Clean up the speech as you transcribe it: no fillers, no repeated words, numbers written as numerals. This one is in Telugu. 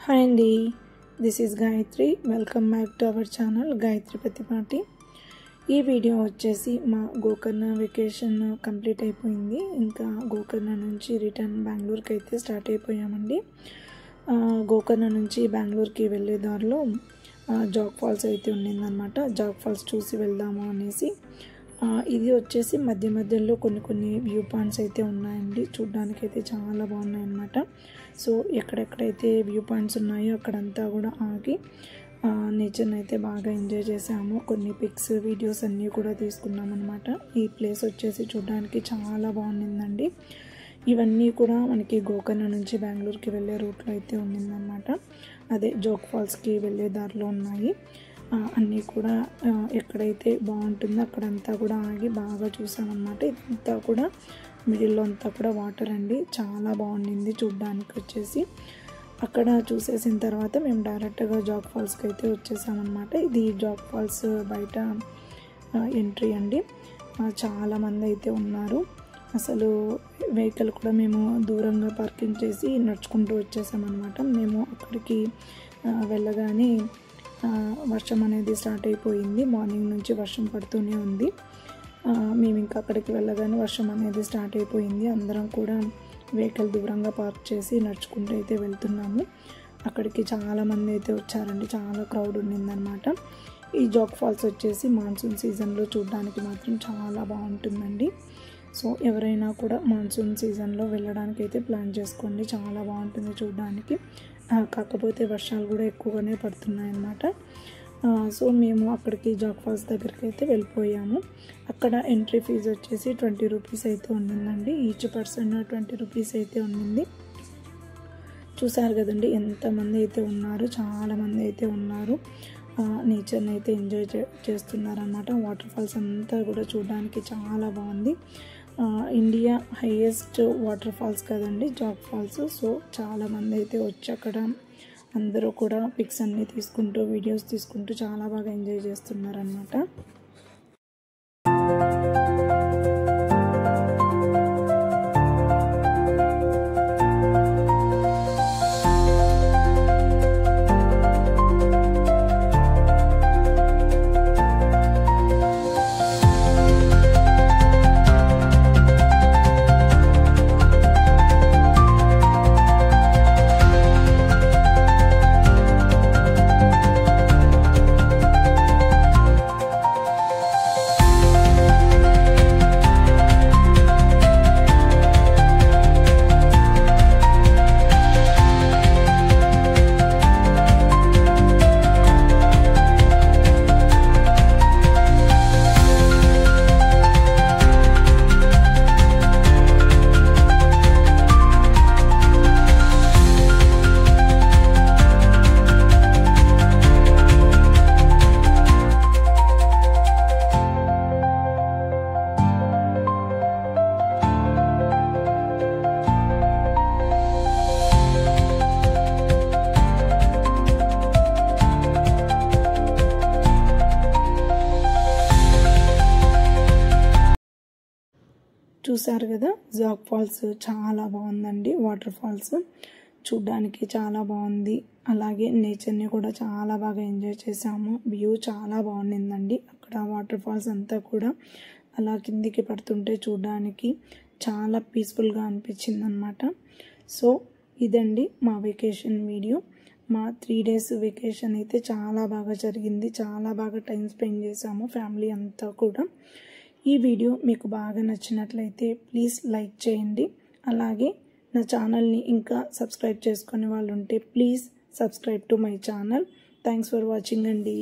Hi Andy, this is Gayatri. Welcome back to our channel Gayatri Patipati. ఈ వీడియో వచ్చేసి మా గోకర్ణ వెకేషన్ కంప్లీట్ అయిపోయింది. ఇంకా గోకర్ణ నుంచి రిటర్న్ బెంగళూరుకి అయితే స్టార్ట్ అయిపోయామండి. గోకర్ణ నుంచి బెంగళూరుకి వెళ్ళే దారిలో జాగ్ ఫాల్స్ అయితే ఉండిందనమాట. జాగ్ ఫాల్స్ చూసి వెళ్దాము అనేసి. ఇది వచ్చేసి మధ్యలో కొన్ని వ్యూ పాయింట్స్ అయితే ఉన్నాయండి. చూడడానికి అయితే చాలా బాగున్నాయి అన్నమాట. సో ఎక్కడెక్కడైతే వ్యూ పాయింట్స్ ఉన్నాయో అక్కడంతా కూడా ఆగి నేచర్ని అయితే బాగా ఎంజాయ్ చేసాము. కొన్ని పిక్స్ వీడియోస్ అన్నీ కూడా తీసుకున్నాం అనమాట. ఈ ప్లేస్ వచ్చేసి చూడడానికి చాలా బాగుండిందండి. ఇవన్నీ కూడా మనకి గోకర్ణ నుంచి బెంగళూరుకి వెళ్ళే రూట్లో అయితే ఉండిందన్నమాట. అదే జాగ్ ఫాల్స్కి వెళ్ళే దారిలో ఉన్నాయి. అన్నీ కూడా ఎక్కడైతే బాగుంటుందో అక్కడంతా కూడా ఆగి బాగా చూసామన్నమాట. ఇదంతా కూడా మిడిల్లో అంతా కూడా వాటర్ అండి. చాలా బాగుండింది చూడ్డానికి వచ్చేసి. అక్కడ చూసేసిన తర్వాత మేము డైరెక్ట్గా జాగ్ ఫాల్స్కి అయితే వచ్చేసామన్నమాట. ఇది జాగ్ ఫాల్స్ బయట ఎంట్రీ అండి. చాలామంది అయితే ఉన్నారు. అసలు వెహికల్ కూడా మేము దూరంగా పార్కింగ్ చేసి నడుచుకుంటూ వచ్చేసామన్నమాట. మేము అక్కడికి వెళ్ళగానే వర్షం అనేది స్టార్ట్ అయిపోయింది. మార్నింగ్ నుంచి వర్షం పడుతూనే ఉంది. మేము ఇంకా అక్కడికి వెళ్ళగానే వర్షం అనేది స్టార్ట్ అయిపోయింది. అందరం కూడా వెహికల్ దూరంగా పార్క్ చేసి నడుచుకుంటూ అయితే వెళ్తున్నాము. అక్కడికి చాలామంది అయితే వచ్చారండి. చాలా క్రౌడ్ ఉండిందనమాట. ఈ జాగ్ ఫాల్స్ వచ్చేసి మాన్సూన్ సీజన్లో చూడడానికి మాత్రం చాలా బాగుంటుందండి. సో ఎవరైనా కూడా మాన్సూన్ సీజన్లో వెళ్ళడానికి అయితే ప్లాన్ చేసుకోండి. చాలా బాగుంటుంది చూడడానికి. కాకపోతే వర్షాలు కూడా ఎక్కువగానే పడుతున్నాయి అన్నమాట. సో మేము అక్కడికి జాగ్ ఫాల్స్ దగ్గరికి అయితే వెళ్ళిపోయాము. అక్కడ ఎంట్రీ ఫీజు వచ్చేసి 20 రూపీస్ అయితే ఉండిందండి. ఈచ్ పర్సన్ 20 రూపీస్ అయితే ఉండింది. చూసారు కదండి ఎంతమంది అయితే ఉన్నారు. చాలామంది అయితే ఉన్నారు. నేచర్ని అయితే ఎంజాయ్ చేస్తున్నారన్నమాట. వాటర్ ఫాల్స్ అంతా కూడా చూడడానికి చాలా బాగుంది. ఇండియా హైయెస్ట్ వాటర్ ఫాల్స్ కదండి జాగ్ ఫాల్స్. సో చాలామంది అయితే వచ్చి అక్కడ అందరూ కూడా పిక్స్ అన్నీ తీసుకుంటూ వీడియోస్ తీసుకుంటూ చాలా బాగా ఎంజాయ్ చేస్తున్నారన్నమాట. చూసారు కదా జాగ్ ఫాల్స్ చాలా బాగుందండి. వాటర్ ఫాల్స్ చూడ్డానికి చాలా బాగుంది. అలాగే నేచర్ని కూడా చాలా బాగా ఎంజాయ్ చేసాము. వ్యూ చాలా బాగుండిందండి. అక్కడ వాటర్ ఫాల్స్ అంతా కూడా అలా కిందికి పడుతుంటే చూడడానికి చాలా పీస్ఫుల్గా అనిపించింది అనమాట. సో ఇదండి మా వెకేషన్ వీడియో. మా 3 days వెకేషన్ అయితే చాలా బాగా జరిగింది. చాలా బాగా టైం స్పెండ్ చేసాము ఫ్యామిలీ అంతా కూడా. ఈ వీడియో మీకు బాగా నచ్చినట్లయితే ప్లీజ్ లైక్ చేయండి. అలాగే నా ఛానల్ని ఇంకా సబ్స్క్రైబ్ చేసుకునే వాళ్ళు ఉంటే please subscribe to my channel. Thanks for watching అండి.